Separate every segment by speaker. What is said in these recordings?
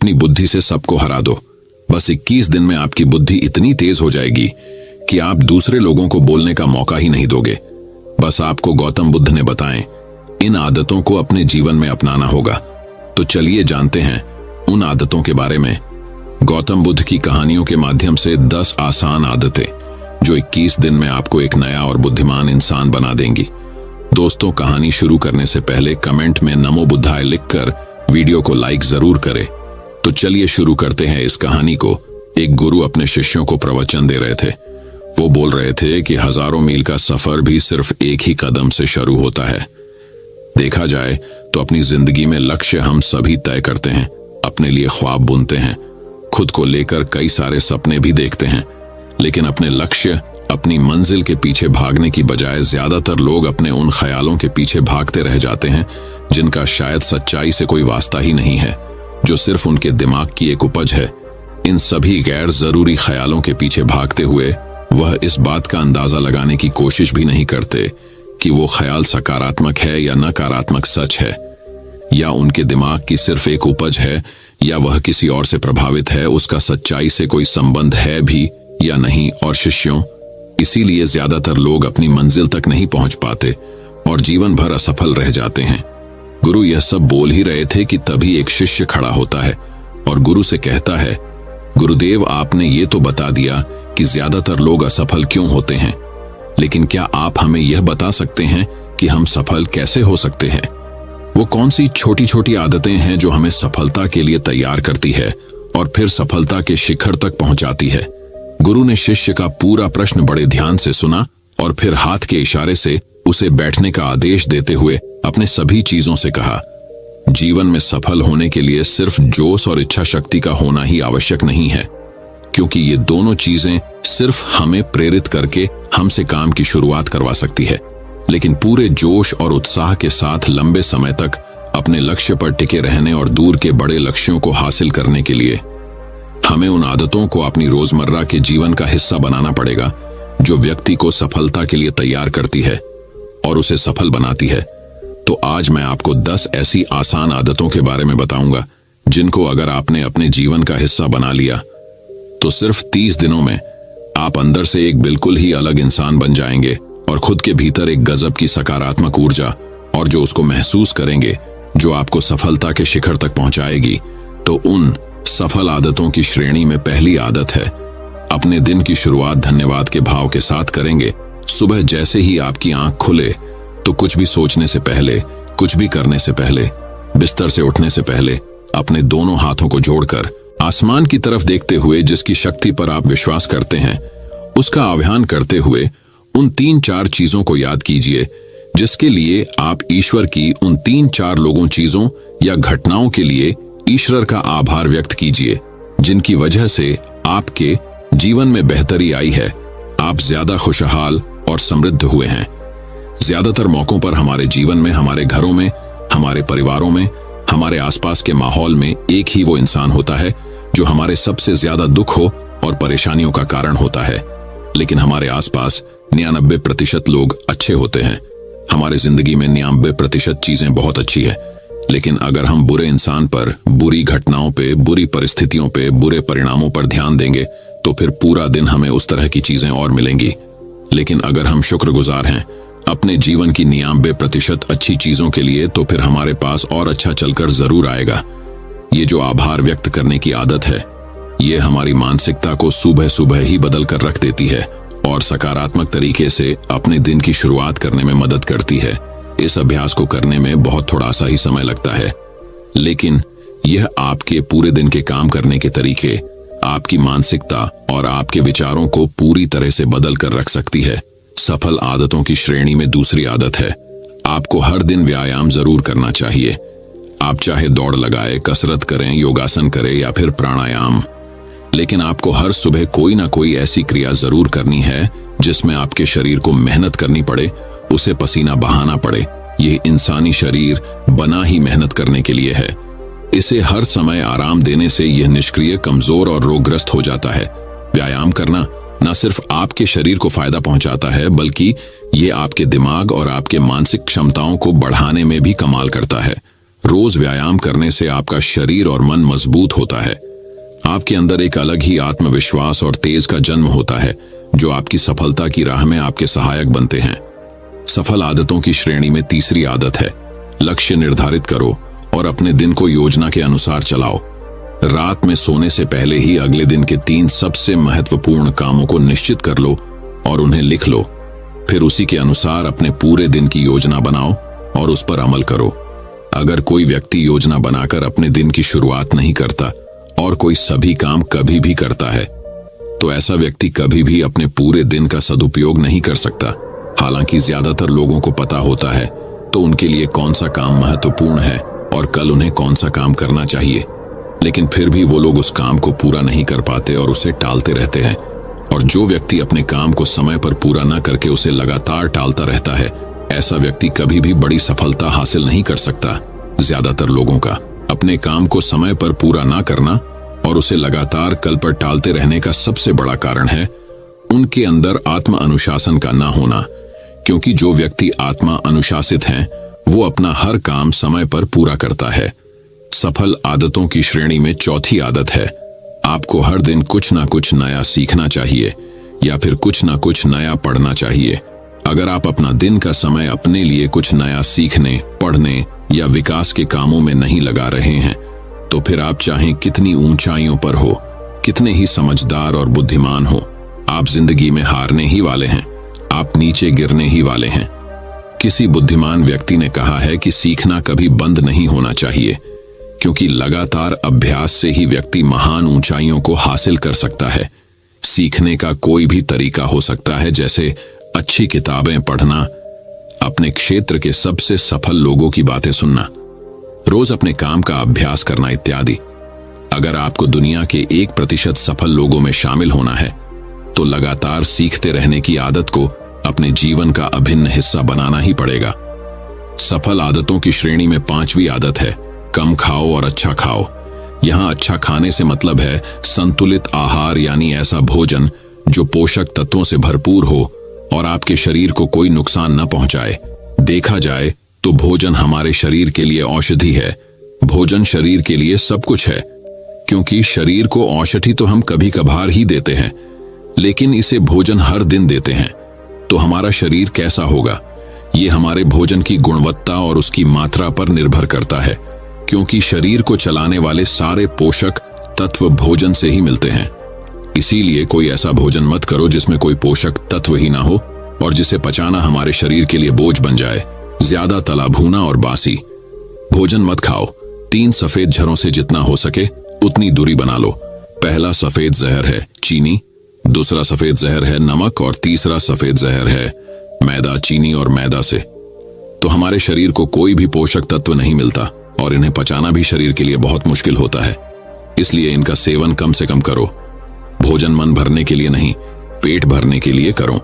Speaker 1: अपनी बुद्धि से सबको हरा दो। बस 21 दिन में आपकी बुद्धि इतनी तेज हो जाएगी कि आप दूसरे लोगों को बोलने का मौका ही नहीं दोगे। बस आपको गौतम बुद्ध ने बताएं, इन आदतों को अपने जीवन में अपनाना होगा। तो चलिए जानते हैं उन आदतों के बारे में। गौतम बुद्ध की कहानियों के माध्यम से 10 आसान आदतें जो 21 दिन में आपको एक नया और बुद्धिमान इंसान बना देंगी। दोस्तों, कहानी शुरू करने से पहले कमेंट में नमो बुद्धाय लिखकर वीडियो को लाइक जरूर करें। तो चलिए शुरू करते हैं इस कहानी को। एक गुरु अपने शिष्यों को प्रवचन दे रहे थे। वो बोल रहे थे कि हजारों मील का सफर भी सिर्फ एक ही कदम से शुरू होता है। देखा जाए तो अपनी जिंदगी में लक्ष्य हम सभी तय करते हैं, अपने लिए ख्वाब बुनते हैं, खुद को लेकर कई सारे सपने भी देखते हैं, लेकिन अपने लक्ष्य, अपनी मंजिल के पीछे भागने की बजाय ज्यादातर लोग अपने उन ख्यालों के पीछे भागते रह जाते हैं जिनका शायद सच्चाई से कोई वास्ता ही नहीं है, जो सिर्फ उनके दिमाग की एक उपज है। इन सभी गैर जरूरी ख्यालों के पीछे भागते हुए वह इस बात का अंदाजा लगाने की कोशिश भी नहीं करते कि वो ख्याल सकारात्मक है या नकारात्मक सच है, या उनके दिमाग की सिर्फ एक उपज है, या वह किसी और से प्रभावित है, उसका सच्चाई से कोई संबंध है भी या नहीं। और शिष्यों, इसीलिए ज्यादातर लोग अपनी मंजिल तक नहीं पहुंच पाते और जीवन भर असफल रह जाते हैं। गुरु यह सब बोल ही रहे थे कि तभी एक शिष्य खड़ा होता है और गुरु से कहता है, गुरुदेव, आपने ये तो बता दिया कि ज्यादातर लोग असफल क्यों होते हैं, लेकिन क्या आप हमें यह बता सकते हैं कि हम सफल कैसे हो सकते हैं? वो कौन सी छोटी छोटी आदतें हैं जो हमें सफलता के लिए तैयार करती है और फिर सफलता के शिखर तक पहुंचाती है? गुरु ने शिष्य का पूरा प्रश्न बड़े ध्यान से सुना और फिर हाथ के इशारे से उसे बैठने का आदेश देते हुए अपने सभी चीजों से कहा, जीवन में सफल होने के लिए सिर्फ जोश और इच्छा शक्ति का होना ही आवश्यक नहीं है, क्योंकि ये दोनों चीजें सिर्फ हमें प्रेरित करके हमसे काम की शुरुआत करवा सकती है, लेकिन पूरे जोश और उत्साह के साथ लंबे समय तक अपने लक्ष्य पर टिके रहने और दूर के बड़े लक्ष्यों को हासिल करने के लिए हमें उन आदतों को अपनी रोजमर्रा के जीवन का हिस्सा बनाना पड़ेगा जो व्यक्ति को सफलता के लिए तैयार करती है और उसे सफल बनाती है। तो आज मैं आपको 10 ऐसी आसान आदतों के बारे में बताऊंगा जिनको अगर आपने अपने जीवन का हिस्सा बना लिया तो सिर्फ 30 दिनों में आप अंदर से एक बिल्कुल ही अलग इंसान बन जाएंगे और खुद के भीतर एक गजब की सकारात्मक ऊर्जा और जो उसको महसूस करेंगे जो आपको सफलता के शिखर तक पहुंचाएगी। तो उन सफल आदतों की श्रेणी में पहली आदत है, अपने दिन की शुरुआत धन्यवाद के भाव के साथ करेंगे। सुबह जैसे ही आपकी आंख खुले तो कुछ भी सोचने से पहले, कुछ भी करने से पहले, बिस्तर से उठने से पहले अपने दोनों हाथों को जोड़कर आसमान की तरफ देखते हुए जिसकी शक्ति पर आप विश्वास करते हैं उसका आह्वान करते हुए उन 3-4 चीजों को याद कीजिए जिसके लिए आप ईश्वर की उन 3-4 लोगों, चीजों या घटनाओं के लिए ईश्वर का आभार व्यक्त कीजिए जिनकी वजह से आपके जीवन में बेहतरी आई है, आप ज्यादा खुशहाल और समृद्ध हुए हैं। ज्यादातर मौकों पर हमारे जीवन में, हमारे घरों में, हमारे परिवारों में, हमारे आसपास के माहौल में एक ही वो इंसान होता है जो हमारे सबसे ज्यादा दुख हो और परेशानियों का कारण होता है, लेकिन हमारे आसपास 99% लोग अच्छे होते हैं। हमारे जिंदगी में 99% चीजें बहुत अच्छी है, लेकिन अगर हम बुरे इंसान पर, बुरी घटनाओं पे, बुरी परिस्थितियों पे, बुरे परिणामों पर ध्यान देंगे तो फिर पूरा दिन हमें उस तरह की चीजें और मिलेंगी। लेकिन अगर हम शुक्रगुजार हैं अपने जीवन की 99% अच्छी चीजों के लिए तो फिर हमारे पास और अच्छा चलकर जरूर आएगा। ये जो आभार व्यक्त करने की आदत है, ये हमारी मानसिकता को सुबह सुबह ही बदल कर रख देती है और सकारात्मक तरीके से अपने दिन की शुरुआत करने में मदद करती है। इस अभ्यास को करने में बहुत थोड़ा सा ही समय लगता है, लेकिन यह आपके पूरे दिन के काम करने के तरीके, आपकी मानसिकता और आपके विचारों को पूरी तरह से बदल कर रख सकती है। सफल आदतों की श्रेणी में दूसरी आदत है, आपको हर दिन व्यायाम जरूर करना चाहिए। आप चाहे दौड़ लगाए, कसरत करें, योगासन करें या फिर प्राणायाम, लेकिन आपको हर सुबह कोई ना कोई ऐसी क्रिया जरूर करनी है जिसमें आपके शरीर को मेहनत करनी पड़े, उसे पसीना बहाना पड़े। यह इंसानी शरीर बना ही मेहनत करने के लिए है। इसे हर समय आराम देने से यह निष्क्रिय, कमजोर और रोगग्रस्त हो जाता है। व्यायाम करना न सिर्फ आपके शरीर को फायदा पहुंचाता है, बल्कि ये आपके दिमाग और आपके मानसिक क्षमताओं को बढ़ाने में भी कमाल करता है। रोज व्यायाम करने से आपका शरीर और मन मजबूत होता है। आपके अंदर एक अलग ही आत्मविश्वास और तेज का जन्म होता है जो आपकी सफलता की राह में आपके सहायक बनते हैं। सफल आदतों की श्रेणी में तीसरी आदत है, लक्ष्य निर्धारित करो और अपने दिन को योजना के अनुसार चलाओ। रात में सोने से पहले ही अगले दिन के 3 सबसे महत्वपूर्ण कामों को निश्चित कर लो और उन्हें लिख लो। फिर उसी के अनुसार अपने पूरे दिन की योजना बनाओ और उस पर अमल करो। अगर कोई व्यक्ति योजना बनाकर अपने दिन की शुरुआत नहीं करता और कोई सभी काम कभी भी करता है, तो ऐसा व्यक्ति कभी भी अपने पूरे दिन का सदुपयोग नहीं कर सकता। हालांकि ज्यादातर लोगों को पता होता है तो उनके लिए कौन सा काम महत्वपूर्ण है और कल उन्हें कौन सा काम करना चाहिए, लेकिन फिर भी वो लोग उस काम को पूरा नहीं कर पाते और उसे टालते रहते हैं। और जो व्यक्ति अपने काम को समय पर पूरा न करके उसे लगातार टालता रहता है, ऐसा व्यक्ति कभी भी बड़ी सफलता हासिल नहीं कर सकता। ज्यादातर लोगों का अपने काम को समय पर पूरा ना करना और उसे लगातार कल पर टालते रहने का सबसे बड़ा कारण है उनके अंदर आत्म अनुशासन का ना होना। क्योंकि जो व्यक्ति आत्मा अनुशासित हैं, वो अपना हर काम समय पर पूरा करता है। सफल आदतों की श्रेणी में चौथी आदत है, आपको हर दिन कुछ ना कुछ नया सीखना चाहिए या फिर कुछ ना कुछ नया पढ़ना चाहिए। अगर आप अपना दिन का समय अपने लिए कुछ नया सीखने, पढ़ने या विकास के कामों में नहीं लगा रहे हैं, तो फिर आप चाहें कितनी ऊंचाइयों पर हो, कितने ही समझदार और बुद्धिमान हो, आप जिंदगी में हारने ही वाले हैं, आप नीचे गिरने ही वाले हैं। किसी बुद्धिमान व्यक्ति ने कहा है कि सीखना कभी बंद नहीं होना चाहिए, क्योंकि लगातार अभ्यास से ही व्यक्ति महान ऊंचाइयों को हासिल कर सकता है। सीखने का कोई भी तरीका हो सकता है, जैसे अच्छी किताबें पढ़ना, अपने क्षेत्र के सबसे सफल लोगों की बातें सुनना, रोज अपने काम का अभ्यास करना इत्यादि। अगर आपको दुनिया के 1% सफल लोगों में शामिल होना है, तो लगातार सीखते रहने की आदत को अपने जीवन का अभिन्न हिस्सा बनाना ही पड़ेगा। सफल आदतों की श्रेणी में 5वीं आदत है, कम खाओ और अच्छा खाओ। यहां अच्छा खाने से मतलब है संतुलित आहार, यानी ऐसा भोजन जो पोषक तत्वों से भरपूर हो और आपके शरीर को कोई नुकसान न पहुंचाए। देखा जाए तो भोजन हमारे शरीर के लिए औषधि है। भोजन शरीर के लिए सब कुछ है, क्योंकि शरीर को औषधि तो हम कभी कभार ही देते हैं, लेकिन इसे भोजन हर दिन देते हैं। तो हमारा शरीर कैसा होगा, ये हमारे भोजन की गुणवत्ता और उसकी मात्रा पर निर्भर करता है, क्योंकि शरीर को चलाने वाले सारे पोषक तत्व भोजन से ही मिलते हैं। इसीलिए कोई ऐसा भोजन मत करो जिसमें कोई पोषक तत्व ही ना हो और जिसे पचाना हमारे शरीर के लिए बोझ बन जाए। ज्यादा तला भुना और बासी भोजन मत खाओ। 3 सफेद झरों से जितना हो सके उतनी दूरी बना लो। पहला सफेद जहर है चीनी, दूसरा सफेद जहर है नमक और तीसरा सफेद जहर है मैदा। चीनी और मैदा से तो हमारे शरीर को कोई भी पोषक तत्व नहीं मिलता और इन्हें पचाना भी शरीर के लिए बहुत मुश्किल होता है। इसलिए इनका सेवन कम से कम करो। भोजन मन भरने के लिए नहीं, पेट भरने के लिए करो।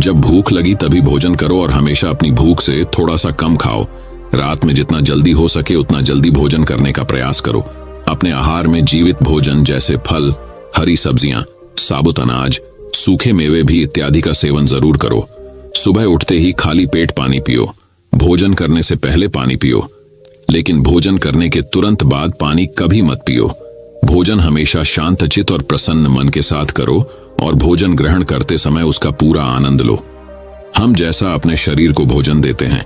Speaker 1: जब भूख लगी तभी भोजन करो और हमेशा अपनी भूख से थोड़ा सा कम खाओ। रात में जितना जल्दी हो सके उतना जल्दी भोजन करने का प्रयास करो। अपने आहार में जीवित भोजन जैसे फल, हरी सब्जियां, साबुत अनाज, सूखे मेवे भी इत्यादि का सेवन जरूर करो। सुबह उठते ही खाली पेट पानी पियो। भोजन करने से पहले पानी पियो, लेकिन भोजन करने के तुरंत बाद पानी कभी मत पियो। भोजन हमेशा शांतचित्त और प्रसन्न मन के साथ करो और भोजन ग्रहण करते समय उसका पूरा आनंद लो। हम जैसा अपने शरीर को भोजन देते हैं,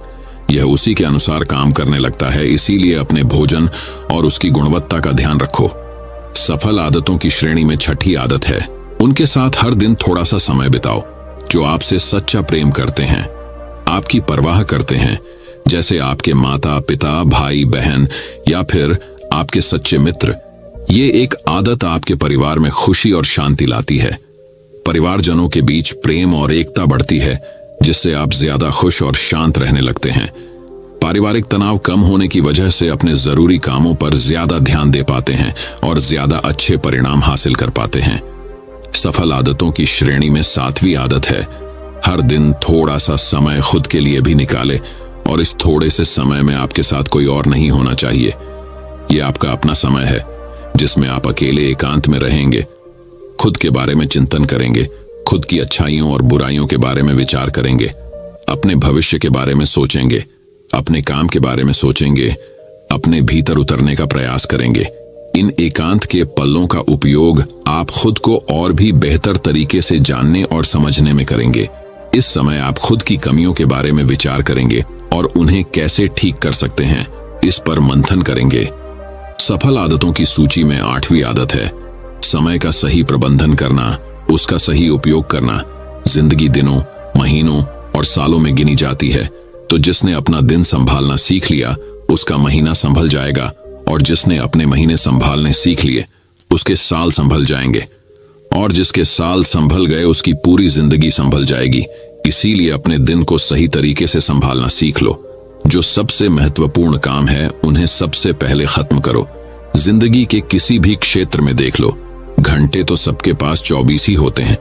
Speaker 1: यह उसी के अनुसार काम करने लगता है। इसीलिए अपने भोजन और उसकी गुणवत्ता का ध्यान रखो। सफल आदतों की श्रेणी में 6ठी आदत है, उनके साथ हर दिन थोड़ा सा समय बिताओ जो आपसे सच्चा प्रेम करते हैं, आपकी परवाह करते हैं, जैसे आपके माता पिता, भाई बहन या फिर आपके सच्चे मित्र। ये एक आदत आपके परिवार में खुशी और शांति लाती है। परिवारजनों के बीच प्रेम और एकता बढ़ती है, जिससे आप ज्यादा खुश और शांत रहने लगते हैं। पारिवारिक तनाव कम होने की वजह से अपने जरूरी कामों पर ज्यादा ध्यान दे पाते हैं और ज्यादा अच्छे परिणाम हासिल कर पाते हैं। सफल आदतों की श्रेणी में 7वीं आदत है, हर दिन थोड़ा सा समय खुद के लिए भी निकाले और इस थोड़े से समय में आपके साथ कोई और नहीं होना चाहिए। यह आपका अपना समय है जिसमें आप अकेले एकांत में रहेंगे, खुद के बारे में चिंतन करेंगे, खुद की अच्छाइयों और बुराइयों के बारे में विचार करेंगे, अपने भविष्य के बारे में सोचेंगे, अपने काम के बारे में सोचेंगे अपने भीतर उतरने का प्रयास करेंगे। इन एकांत के पलों का उपयोग आप खुद को और भी बेहतर तरीके से जानने और समझने में करेंगे। इस समय आप खुद की कमियों के बारे में विचार करेंगे और उन्हें कैसे ठीक कर सकते हैं, इस पर मंथन करेंगे। सफल आदतों की सूची में 8वीं आदत है समय का सही प्रबंधन करना, उसका सही उपयोग करना। जिंदगी दिनों, महीनों और सालों में गिनी जाती है, तो जिसने अपना दिन संभालना सीख लिया उसका महीना संभल जाएगा, और जिसने अपने महीने संभालने सीख लिए उसके साल संभल जाएंगे, और जिसके साल संभल गए उसकी पूरी जिंदगी संभल जाएगी। इसीलिए अपने दिन को सही तरीके से संभालना सीख लो। जो सबसे महत्वपूर्ण काम है उन्हें सबसे पहले खत्म करो। जिंदगी के किसी भी क्षेत्र में देख लो, घंटे तो सबके पास 24 ही होते हैं,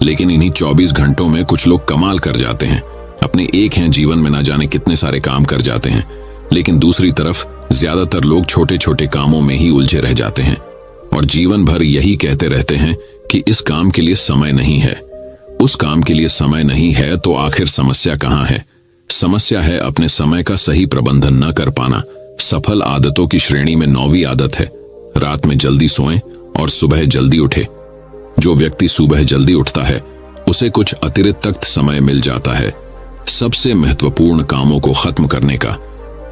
Speaker 1: लेकिन इन्हीं 24 घंटों में कुछ लोग कमाल कर जाते हैं। अपने एक हैं जीवन में ना जाने कितने सारे काम कर जाते हैं, लेकिन दूसरी तरफ ज्यादातर लोग छोटे छोटे कामों में ही उलझे रह जाते हैं और जीवन भर यही कहते रहते हैं कि इस काम के लिए समय नहीं है, उस काम के लिए समय नहीं है। तो आखिर समस्या कहाँ है? समस्या है अपने समय का सही प्रबंधन न कर पाना। सफल आदतों की श्रेणी में 9वीं आदत है रात में जल्दी सोएं और सुबह जल्दी उठे। जो व्यक्ति सुबह जल्दी उठता है उसे कुछ अतिरिक्त समय मिल जाता है सबसे महत्वपूर्ण कामों को खत्म करने का,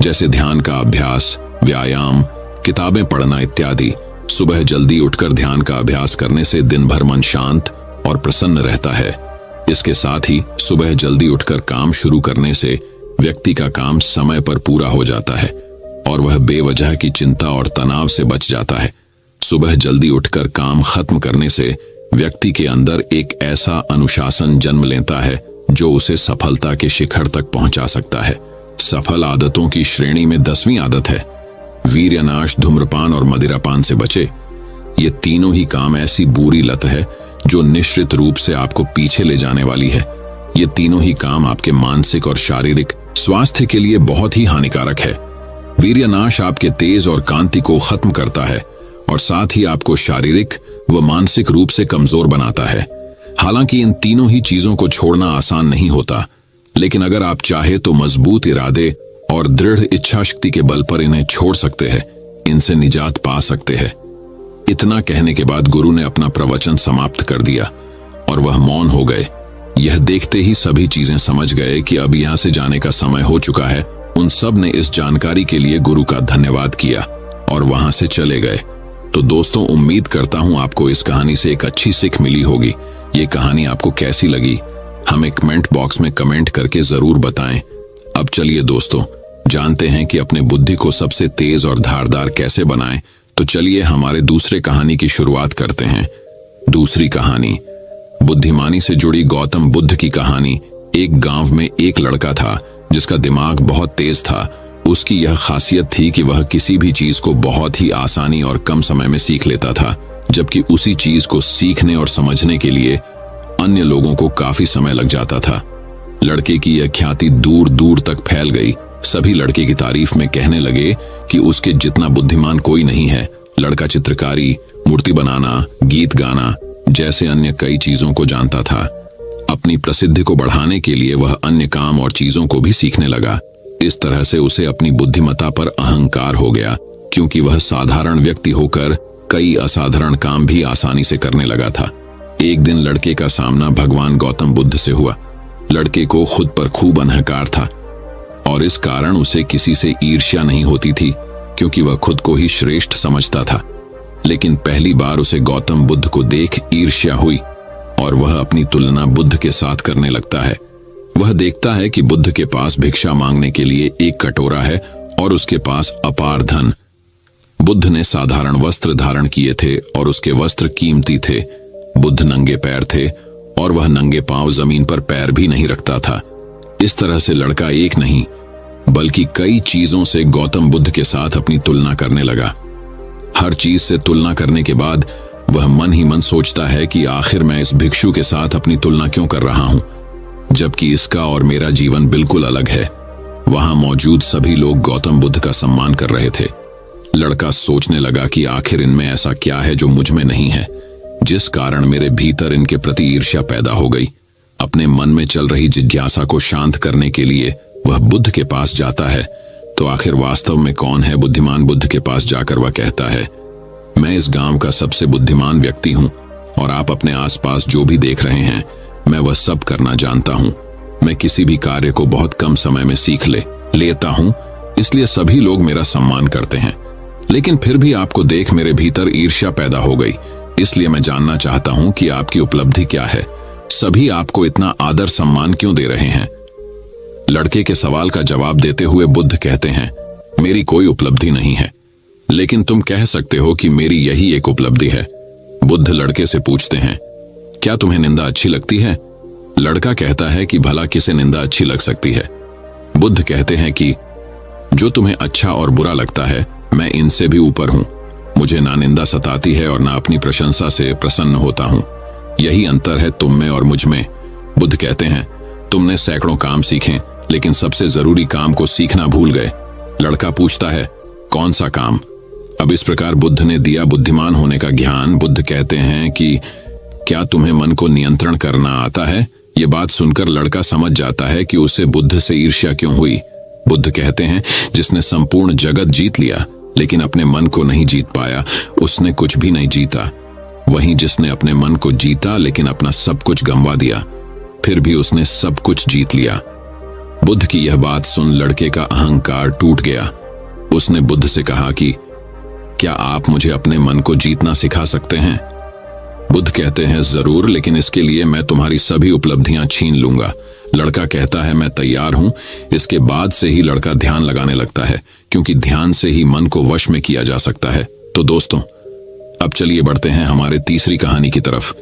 Speaker 1: जैसे ध्यान का अभ्यास, व्यायाम, किताबें पढ़ना इत्यादि। सुबह जल्दी उठकर ध्यान का अभ्यास करने से दिन भर मन शांत और प्रसन्न रहता है। इसके साथ ही सुबह जल्दी उठकर काम शुरू करने से व्यक्ति का काम समय पर पूरा हो जाता है और वह बेवजह की चिंता और तनाव से बच जाता है। सुबह जल्दी उठकर काम खत्म करने से व्यक्ति के अंदर एक ऐसा अनुशासन जन्म लेता है जो उसे सफलता के शिखर तक पहुंचा सकता है। सफल आदतों की श्रेणी में 10वीं आदत है वीर्यनाश, धूम्रपान और मदिरापान से बचे। ये तीनों ही काम ऐसी बुरी लत है जो निश्चित रूप से आपको पीछे ले जाने वाली है। ये तीनों ही काम आपके मानसिक और शारीरिक स्वास्थ्य के लिए बहुत ही हानिकारक है। वीर्यनाश आपके तेज और कांति को खत्म करता है और साथ ही आपको शारीरिक व मानसिक रूप से कमजोर बनाता है। हालांकि इन तीनों ही चीजों को छोड़ना आसान नहीं होता, लेकिन अगर आप चाहे तो मजबूत इरादे और दृढ़ इच्छा शक्ति के बल पर इन्हें छोड़ सकते हैं, इनसे निजात पा सकते हैं। इतना कहने के बाद गुरु ने अपना प्रवचन समाप्त कर दिया और वह मौन हो गए। यह देखते ही सभी चीजें समझ गए कि अब यहां से जाने का समय हो चुका है। उन सब ने इस जानकारी के लिए गुरु का धन्यवाद किया और वहां से चले गए। तो दोस्तों, उम्मीद करता हूं आपको इस कहानी से एक अच्छी सीख मिली होगी। ये कहानी आपको कैसी लगी हमें कमेंट बॉक्स में कमेंट करके जरूर बताएं। अब चलिए दोस्तों, जानते हैं कि अपने बुद्धि को सबसे तेज और धारदार कैसे बनाएं। तो चलिए हमारे दूसरे कहानी की शुरुआत करते हैं। दूसरी कहानी बुद्धिमानी से जुड़ी गौतम बुद्ध की कहानी। एक गांव में एक लड़का था जिसका दिमाग बहुत तेज था। उसकी यह खासियत थी कि वह किसी भी चीज को बहुत ही आसानी और कम समय में सीख लेता था, जबकि उसी चीज को सीखने और समझने के लिए अन्य लोगों को काफी समय लग जाता था। लड़के की यह ख्याति दूर दूर तक फैल गई। सभी लड़के की तारीफ में कहने लगे कि उसके जितना बुद्धिमान कोई नहीं है। लड़का चित्रकारी, मूर्ति बनाना, गीत गाना जैसे अन्य कई चीजों को जानता था। अपनी प्रसिद्धि को बढ़ाने के लिए वह अन्य काम और चीजों को भी सीखने लगा। इस तरह से उसे अपनी बुद्धिमत्ता पर अहंकार हो गया, क्योंकि वह साधारण व्यक्ति होकर कई असाधारण काम भी आसानी से करने लगा था। एक दिन लड़के का सामना भगवान गौतम बुद्ध से हुआ। लड़के को खुद पर खूब अहंकार था और इस कारण उसे किसी से ईर्ष्या नहीं होती थी, क्योंकि वह खुद को ही श्रेष्ठ समझता था। लेकिन पहली बार उसे गौतम बुद्ध को देख ईर्ष्या हुई और वह अपनी तुलना बुद्ध के साथ करने लगता है। वह देखता है कि बुद्ध के पास भिक्षा मांगने के लिए एक कटोरा है और उसके पास अपार धन। बुद्ध ने साधारण वस्त्र धारण किए थे और उसके वस्त्र कीमती थे। बुद्ध नंगे पैर थे और वह नंगे पांव जमीन पर पैर भी नहीं रखता था। इस तरह से लड़का एक नहीं बल्कि कई चीजों से गौतम बुद्ध के साथ अपनी तुलना करने लगा। हर चीज से तुलना करने के बाद वह मन ही मन सोचता है कि आखिर मैं इस भिक्षु के साथ अपनी तुलना क्यों कर रहा हूं, जबकि इसका और मेरा जीवन बिल्कुल अलग है। वहां मौजूद सभी लोग गौतम बुद्ध का सम्मान कर रहे थे। लड़का सोचने लगा कि आखिर इनमें ऐसा क्या है जो मुझ में नहीं है, जिस कारण मेरे भीतर इनके प्रति ईर्ष्या पैदा हो गई। अपने मन में चल रही जिज्ञासा को शांत करने के लिए वह बुद्ध के पास जाता है। तो आखिर वास्तव में कौन है बुद्धिमान? बुद्ध के पास जाकर वह कहता है, मैं इस गांव का सबसे बुद्धिमान व्यक्ति हूं और आप अपने आसपास जो भी देख रहे हैं मैं वह सब करना जानता हूं। मैं किसी भी कार्य को बहुत कम समय में सीख लेता हूं, इसलिए सभी लोग मेरा सम्मान करते हैं। लेकिन फिर भी आपको देख मेरे भीतर ईर्ष्या पैदा हो गई, इसलिए मैं जानना चाहता हूं कि आपकी उपलब्धि क्या है। सभी आपको इतना आदर सम्मान क्यों दे रहे हैं? लड़के के सवाल का जवाब देते हुए बुद्ध कहते हैं, मेरी कोई उपलब्धि नहीं है, लेकिन तुम कह सकते हो कि मेरी यही एक उपलब्धि है। बुद्ध लड़के से पूछते हैं, क्या तुम्हें निंदा अच्छी लगती है? लड़का कहता है कि भला किसे निंदा अच्छी लग सकती है? बुद्ध कहते हैं कि जो तुम्हें अच्छा और बुरा लगता है मैं इनसे भी ऊपर हूं। मुझे ना निंदा सताती है और ना अपनी प्रशंसा से प्रसन्न होता हूं। यही अंतर है तुम में और मुझ में। बुद्ध कहते हैं, तुमने सैकड़ों काम सीखे लेकिन सबसे जरूरी काम को सीखना भूल गए। लड़का पूछता है, कौन सा काम? अब इस प्रकार बुद्ध ने दिया बुद्धिमान होने का ज्ञान। बुद्ध कहते हैं कि क्या तुम्हें मन को नियंत्रण करना आता है? ये बात सुनकर लड़का समझ जाता है कि उसे बुद्ध से ईर्ष्या क्यों हुई। बुद्ध कहते हैं, जिसने संपूर्ण जगत जीत लिया लेकिन अपने मन को नहीं जीत पाया, उसने कुछ भी नहीं जीता। वहीं जिसने अपने मन को जीता लेकिन अपना सब कुछ गंवा दिया, फिर भी उसने सब कुछ जीत लिया। बुद्ध की यह बात सुन लड़के का अहंकार टूट गया। उसने बुद्ध से कहा कि क्या आप मुझे अपने मन को जीतना सिखा सकते हैं? बुद्ध कहते हैं, जरूर, लेकिन इसके लिए मैं तुम्हारी सभी उपलब्धियां छीन लूंगा। लड़का कहता है, मैं तैयार हूं। इसके बाद से ही लड़का ध्यान लगाने लगता है, क्योंकि ध्यान से ही मन को वश में किया जा सकता है। तो दोस्तों, अब चलिए बढ़ते हैं हमारे तीसरी कहानी की तरफ।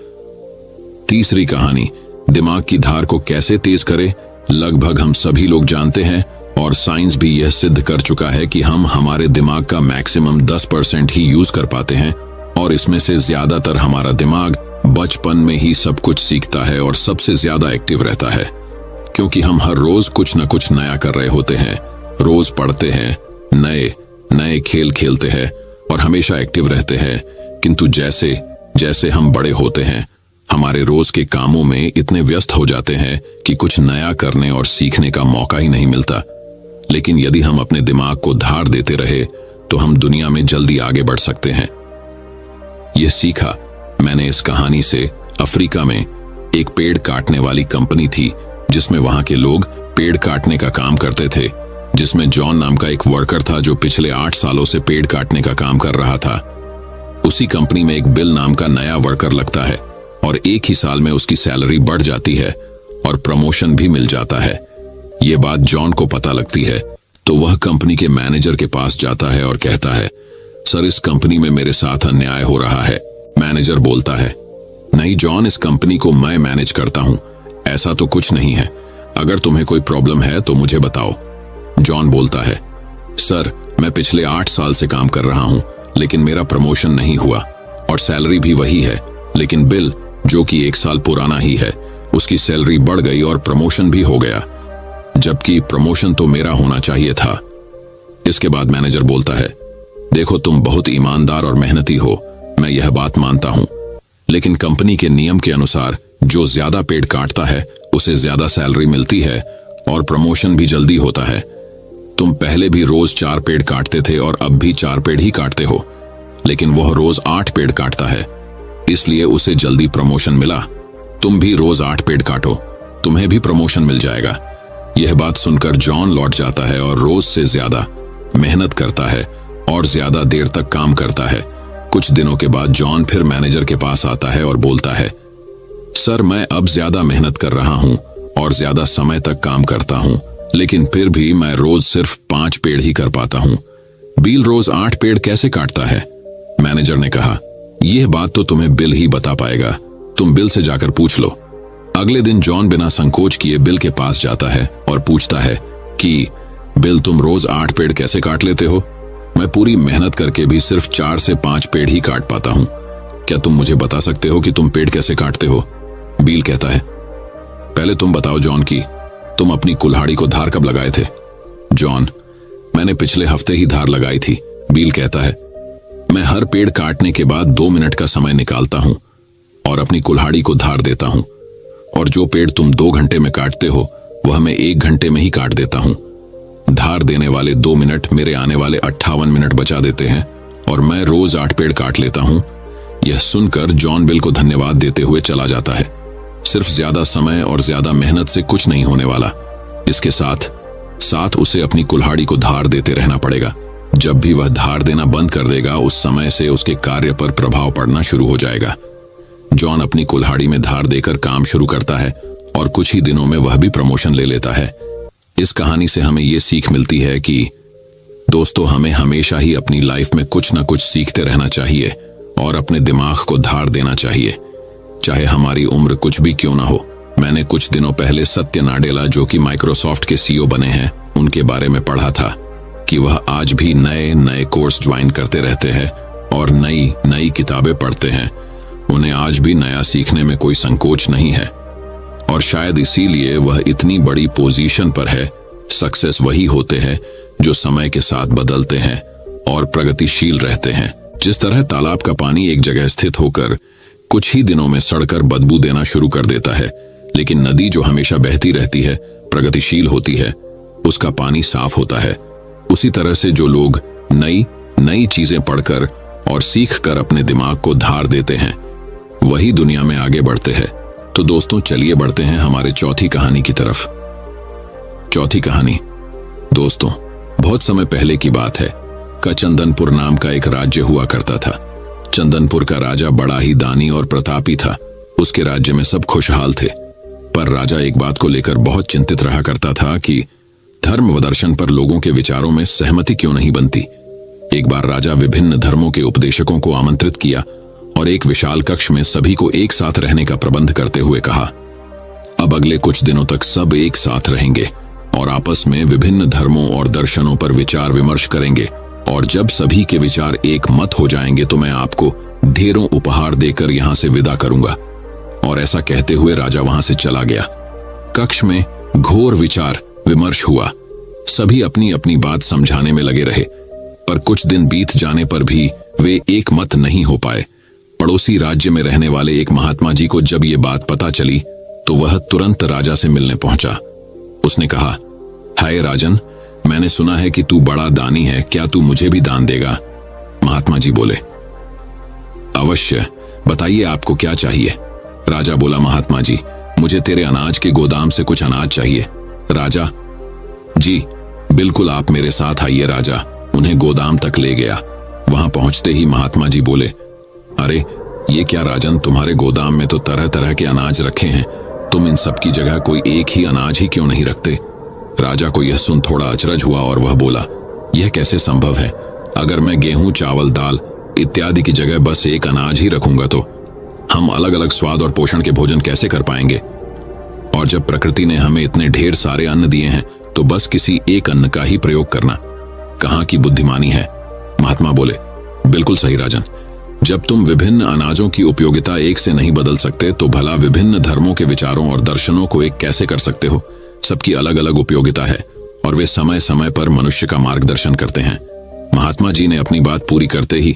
Speaker 1: तीसरी कहानी, दिमाग की धार को कैसे तेज करे। लगभग हम सभी लोग जानते हैं और साइंस भी यह सिद्ध कर चुका है कि हम हमारे दिमाग का मैक्सिमम 10% ही यूज कर पाते हैं और इसमें से ज्यादातर हमारा दिमाग बचपन में ही सब कुछ सीखता है और सबसे ज्यादा एक्टिव रहता है, क्योंकि हम हर रोज कुछ न कुछ नया कर रहे होते हैं। रोज पढ़ते हैं, नए नए खेल खेलते हैं और हमेशा एक्टिव रहते हैं। किंतु जैसे जैसे हम बड़े होते हैं, हमारे रोज के कामों में इतने व्यस्त हो जाते हैं कि कुछ नया करने और सीखने का मौका ही नहीं मिलता। लेकिन यदि हम अपने दिमाग को धार देते रहे तो हम दुनिया में जल्दी आगे बढ़ सकते हैं। यह सीखा मैंने इस कहानी से। अफ्रीका में एक पेड़ काटने वाली कंपनी थी जिसमें वहां के लोग पेड़ काटने का काम करते थे, जिसमें जॉन नाम का एक वर्कर था जो पिछले 8 सालों से पेड़ काटने का काम कर रहा था। उसी कंपनी में एक बिल नाम का नया वर्कर लगता है और एक ही साल में उसकी सैलरी बढ़ जाती है और प्रमोशन भी मिल जाता है। ये बात जॉन को पता लगती है तो वह कंपनी के मैनेजर के पास जाता है और कहता है, सर, इस कंपनी में मेरे साथ अन्याय हो रहा है। मैनेजर बोलता है, नहीं जॉन, इस कंपनी को मैं मैनेज करता हूं, ऐसा तो कुछ नहीं है। अगर तुम्हें कोई प्रॉब्लम है तो मुझे बताओ। जॉन बोलता है, सर, मैं पिछले 8 साल से काम कर रहा हूं लेकिन मेरा प्रमोशन नहीं हुआ और सैलरी भी वही है, लेकिन बिल जो कि 1 साल पुराना ही है, उसकी सैलरी बढ़ गई और प्रमोशन भी हो गया, जबकि प्रमोशन तो मेरा होना चाहिए था। इसके बाद मैनेजर बोलता है, देखो, तुम बहुत ईमानदार और मेहनती हो, मैं यह बात मानता हूं, लेकिन कंपनी के नियम के अनुसार जो ज्यादा पेड़ काटता है उसे ज्यादा सैलरी मिलती है और प्रमोशन भी जल्दी होता है। तुम पहले भी रोज 4 पेड़ काटते थे और अब भी 4 पेड़ ही काटते हो, लेकिन वह रोज 8 पेड़ काटता है, इसलिए उसे जल्दी प्रमोशन मिला। तुम भी रोज 8 पेड़ काटो, तुम्हें भी प्रमोशन मिल जाएगा। यह बात सुनकर जॉन लौट जाता है और रोज से ज्यादा मेहनत करता है और ज्यादा देर तक काम करता है। कुछ दिनों के बाद जॉन फिर मैनेजर के पास आता है और बोलता है, सर, मैं अब ज्यादा मेहनत कर रहा हूं और ज्यादा समय तक काम करता हूं, लेकिन फिर भी मैं रोज सिर्फ 5 पेड़ ही कर पाता हूं। बिल रोज 8 पेड़ कैसे काटता है? मैनेजर ने कहा, यह बात तो तुम्हें बिल ही बता पाएगा, तुम बिल से जाकर पूछ लो। अगले दिन जॉन बिना संकोच किए बिल के पास जाता है और पूछता है कि बिल, तुम रोज 8 पेड़ कैसे काट लेते हो? मैं पूरी मेहनत करके भी सिर्फ 4 से 5 पेड़ ही काट पाता हूं। क्या तुम मुझे बता सकते हो कि तुम पेड़ कैसे काटते हो? बिल कहता है, पहले तुम बताओ जॉन की तुम अपनी कुल्हाड़ी को धार कब लगाए थे? जॉन, मैंने पिछले हफ्ते ही धार लगाई थी। बिल कहता है, मैं हर पेड़ काटने के बाद 2 मिनट का समय निकालता हूं और अपनी कुल्हाड़ी को धार देता हूं, और जो पेड़ तुम 2 घंटे में काटते हो वह मैं 1 घंटे में ही काट देता हूं। धार देने वाले 2 मिनट मेरे आने वाले 58 मिनट बचा देते हैं और मैं रोज 8 पेड़ काट लेता हूं। यह सुनकर जॉन बिल को धन्यवाद देते हुए चला जाता है। सिर्फ ज्यादा समय और ज्यादा मेहनत से कुछ नहीं होने वाला, इसके साथ साथ उसे अपनी कुल्हाड़ी को धार देते रहना पड़ेगा। जब भी वह धार देना बंद कर देगा, उस समय से उसके कार्य पर प्रभाव पड़ना शुरू हो जाएगा। जॉन अपनी कुल्हाड़ी में धार देकर काम शुरू करता है और कुछ ही दिनों में वह भी प्रमोशन ले लेता है। इस कहानी से हमें यह सीख मिलती है कि दोस्तों, हमें हमेशा ही अपनी लाइफ में कुछ ना कुछ सीखते रहना चाहिए और अपने दिमाग को धार देना चाहिए, चाहे हमारी उम्र कुछ भी क्यों ना हो। मैंने कुछ दिनों पहले सत्य नाडेला, जो कि माइक्रोसॉफ्ट के सीईओ बने हैं, उनके बारे में पढ़ा था कि वह आज भी नए नए कोर्स ज्वाइन करते रहते हैं और नई नई किताबें पढ़ते हैं। उन्हें आज भी नया सीखने में कोई संकोच नहीं है और शायद इसीलिए वह इतनी बड़ी पोजीशन पर है। सक्सेस वही होते हैं जो समय के साथ बदलते हैं और प्रगतिशील रहते हैं। जिस तरह तालाब का पानी एक जगह स्थित होकर कुछ ही दिनों में सड़कर बदबू देना शुरू कर देता है, लेकिन नदी जो हमेशा बहती रहती है, प्रगतिशील होती है, उसका पानी साफ होता है। उसी तरह से जो लोग नई नई चीजें पढ़कर और सीखकर अपने दिमाग को धार देते हैं, वही दुनिया में आगे बढ़ते हैं। तो दोस्तों, चलिए बढ़ते हैं हमारे चौथी कहानी की तरफ। चौथी कहानी, दोस्तों, बहुत समय पहले की बात है का चंदनपुर नाम का एक राज्य हुआ करता था। चंदनपुर का राजा बड़ा ही दानी और प्रतापी था। उसके राज्य में सब खुशहाल थे, पर राजा एक बात को लेकर बहुत चिंतित रहा करता था कि धर्म व दर्शन पर लोगों के विचारों में सहमति क्यों नहीं बनती। एक बार राजा विभिन्न धर्मों के उपदेशकों को आमंत्रित किया और एक विशाल कक्ष में सभी को एक साथ रहने का प्रबंध करते हुए कहा, अब अगले कुछ दिनों तक सब एक साथ रहेंगे और आपस में विभिन्न धर्मों और दर्शनों पर विचार विमर्श करेंगे, और जब सभी के विचार एक मत हो जाएंगे तो मैं आपको ढेरों उपहार देकर यहां से विदा करूंगा। और ऐसा कहते हुए राजा वहां से चला गया। कक्ष में घोर विचार विमर्श हुआ। सभी अपनी अपनी बात समझाने में लगे रहे, पर कुछ दिन बीत जाने पर भी वे एक मत नहीं हो पाए। पड़ोसी राज्य में रहने वाले एक महात्मा जी को जब ये बात पता चली तो वह तुरंत राजा से मिलने पहुंचा। उसने कहा, हाय राजन, मैंने सुना है कि तू बड़ा दानी है, क्या तू मुझे भी दान देगा? महात्मा जी बोले, अवश्य, बताइए आपको क्या चाहिए? राजा बोला, महात्मा जी, मुझे तेरे अनाज के गोदाम से कुछ अनाज चाहिए। राजा, जी बिल्कुल, आप मेरे साथ आइए। राजा उन्हें गोदाम तक ले गया। वहां पहुंचते ही महात्मा जी बोले, अरे ये क्या राजन, तुम्हारे गोदाम में तो तरह तरह के अनाज रखे हैं, तुम इन सब की जगह कोई एक ही अनाज ही क्यों नहीं रखते? राजा को यह सुन थोड़ा अचरज हुआ और वह बोला, यह कैसे संभव है? अगर मैं गेहूं, चावल, दाल इत्यादि की जगह बस एक अनाज ही रखूंगा तो हम अलग अलग स्वाद और पोषण के भोजन कैसे कर पाएंगे? और जब प्रकृति ने हमें इतने ढेर सारे अन्न दिए हैं तो बस किसी एक अन्न का ही प्रयोग करना कहाँ की बुद्धिमानी है? महात्मा बोले, बिल्कुल सही राजन, जब तुम विभिन्न अनाजों की उपयोगिता एक से नहीं बदल सकते तो भला विभिन्न धर्मों के विचारों और दर्शनों को एक कैसे कर सकते हो? सबकी अलग अलग उपयोगिता है और वे समय समय पर मनुष्य का मार्गदर्शन करते हैं। महात्मा जी ने अपनी बात पूरी करते ही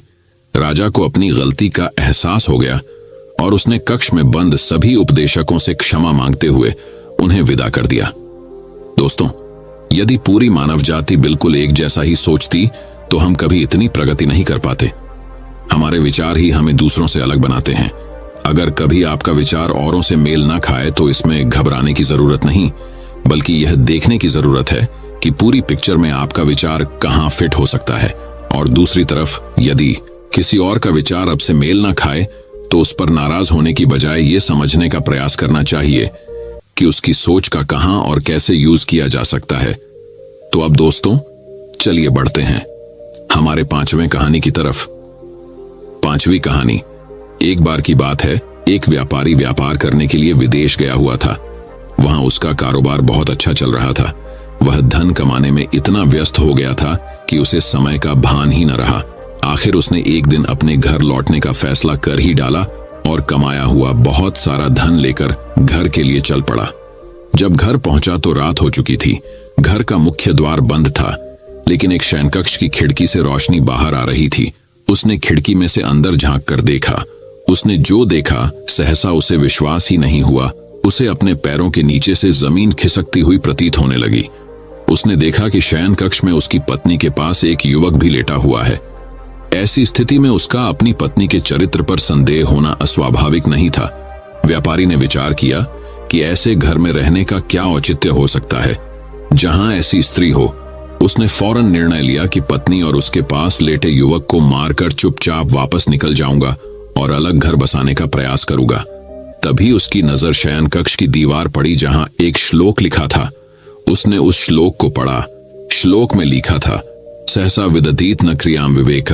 Speaker 1: राजा को अपनी गलती का एहसास हो गया और उसने कक्ष में बंद सभी उपदेशकों से क्षमा मांगते हुए उन्हें विदा कर दिया। दोस्तों, यदि पूरी मानव जाति बिल्कुल एक जैसा ही सोचती तो हम कभी इतनी प्रगति नहीं कर पाते। हमारे विचार ही हमें दूसरों से अलग बनाते हैं। अगर कभी आपका विचार औरों से मेल ना खाए तो इसमें घबराने की जरूरत नहीं, बल्कि यह देखने की जरूरत है कि पूरी पिक्चर में आपका विचार कहां फिट हो सकता है। और दूसरी तरफ यदि किसी और का विचार अब से मेल ना खाए तो उस पर नाराज होने की बजाय ये समझने का प्रयास करना चाहिए कि उसकी सोच का कहां और कैसे यूज किया जा सकता है। तो अब दोस्तों, चलिए बढ़ते हैं हमारे 5वें कहानी की तरफ। 5वीं कहानी, एक बार की बात है, एक व्यापारी व्यापार करने के लिए विदेश गया हुआ था। वहां उसका कारोबार बहुत अच्छा चल रहा था। वह धन कमाने में इतना व्यस्त हो गया था कि उसे समय का भान ही न रहा। आखिर उसने एक दिन अपने घर लौटने का फैसला कर ही डाला और कमाया हुआ बहुत सारा धन लेकर घर के लिए चल पड़ा। जब घर पहुंचा तो रात हो चुकी थी। घर का मुख्य द्वार बंद था, लेकिन एक शयनकक्ष की खिड़की से रोशनी बाहर आ रही थी। उसने खिड़की में से अंदर झांक कर देखा। उसने जो देखा सहसा उसे विश्वास ही नहीं हुआ। उसे अपने पैरों के नीचे से जमीन खिसकती हुई प्रतीत होने लगी। उसने देखा कि शयन कक्ष में उसकी पत्नी के पास एक युवक भी लेटा हुआ है। ऐसी स्थिति में उसका अपनी पत्नी के चरित्र पर संदेह होना अस्वाभाविक नहीं था। व्यापारी ने विचार किया कि ऐसे घर में रहने का क्या औचित्य हो सकता है जहां ऐसी स्त्री हो। उसने फौरन निर्णय लिया कि पत्नी और उसके पास लेटे युवक को मारकर चुपचाप वापस निकल जाऊंगा और अलग घर बसाने का प्रयास करूंगा। तभी उसकी नजर शयन कक्ष की दीवार पड़ी जहां एक श्लोक लिखा था। उसने उस श्लोक को पढ़ा। श्लोक में लिखा था, सहसा विदधीत न क्रियाम विवेक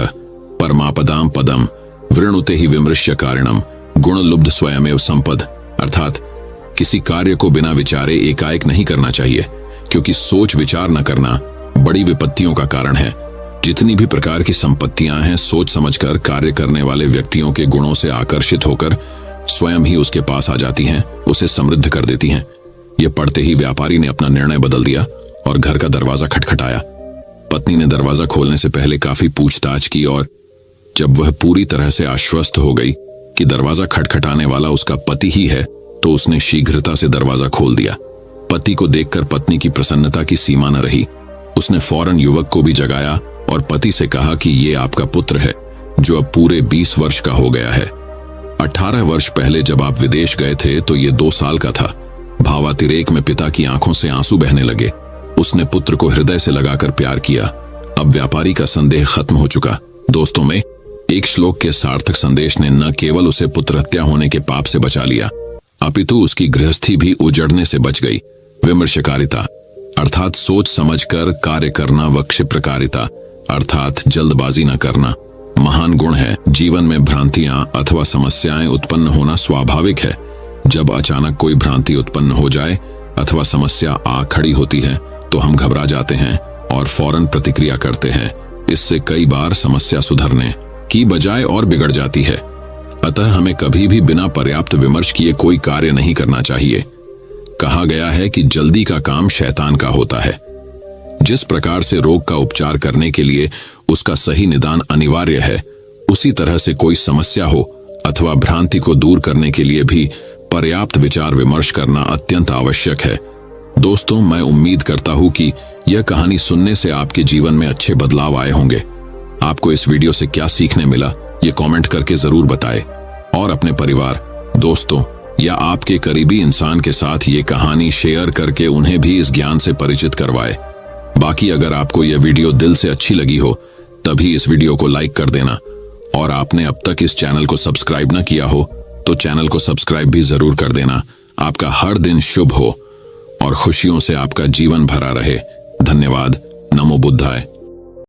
Speaker 1: परमापदाम पदम वृणुते ही विमृश्य कारणम गुणलुब्ध स्वयमेव संपद। अर्थात किसी कार्य को बिना विचारे एकाएक नहीं करना चाहिए, क्योंकि सोच विचार न करना बड़ी विपत्तियों का कारण है। जितनी भी प्रकार की संपत्तियां हैं, सोच समझकर कार्य करने वाले व्यक्तियों के गुणों से आकर्षित होकर स्वयं ही उसके पास आ जाती हैं, उसे समृद्ध कर देती हैं। यह पढ़ते ही व्यापारी ने अपना निर्णय बदल दिया और घर का दरवाजा खटखटाया। पत्नी ने दरवाजा खोलने से पहले काफी पूछताछ की और जब वह पूरी तरह से आश्वस्त हो गई कि दरवाजा खटखटाने वाला उसका पति ही है, तो उसने शीघ्रता से दरवाजा खोल दिया। पति को देखकर पत्नी की प्रसन्नता की सीमा न रही। उसने फौरन युवक को भी जगाया और पति से कहा कि ये आपका पुत्र है, जो अब पूरे 20 वर्ष का हो गया है। 18 वर्ष पहले जब आप विदेश गए थे तो ये 2 साल का था। भावातिरेक में पिता की आंखों से आंसू बहने लगे। उसने पुत्र को हृदय से लगाकर प्यार किया। अब व्यापारी का संदेह खत्म हो चुका। दोस्तों में एक श्लोक के सार्थक संदेश ने न केवल उसे पुत्र हत्या होने के पाप से बचा लिया, अपितु उसकी गृहस्थी भी उजड़ने से बच गई। विमर्शकारिता अर्थात सोच समझकर कार्य करना व क्षिप्रकारिता अर्थात जल्दबाजी न करना महान गुण है। जीवन में भ्रांतियां अथवा समस्याएं उत्पन्न होना स्वाभाविक है। जब अचानक कोई भ्रांति उत्पन्न हो जाए अथवा समस्या आ खड़ी होती है तो हम घबरा जाते हैं और फौरन प्रतिक्रिया करते हैं। इससे कई बार समस्या सुधरने की बजाय और बिगड़ जाती है। अतः हमें कभी भी बिना पर्याप्त विमर्श किए कोई कार्य नहीं करना चाहिए। कहा गया है कि जल्दी का काम शैतान का होता है। जिस प्रकार से रोग का उपचार करने के लिए उसका सही निदान अनिवार्य है, उसी तरह से कोई समस्या हो अथवा भ्रांति को दूर करने के लिए भी पर्याप्त विचार विमर्श करना अत्यंत आवश्यक है। दोस्तों, मैं उम्मीद करता हूं कि यह कहानी सुनने से आपके जीवन में अच्छे बदलाव आए होंगे। आपको इस वीडियो से क्या सीखने मिला, ये कमेंट करके जरूर बताएं और अपने परिवार, दोस्तों या आपके करीबी इंसान के साथ ये कहानी शेयर करके उन्हें भी इस ज्ञान से परिचित करवाएं। बाकी अगर आपको यह वीडियो दिल से अच्छी लगी हो तभी इस वीडियो को लाइक कर देना, और आपने अब तक इस चैनल को सब्सक्राइब न किया हो तो चैनल को सब्सक्राइब भी जरूर कर देना। आपका हर दिन शुभ हो और खुशियों से आपका जीवन भरा रहे। धन्यवाद। नमो बुद्धाय।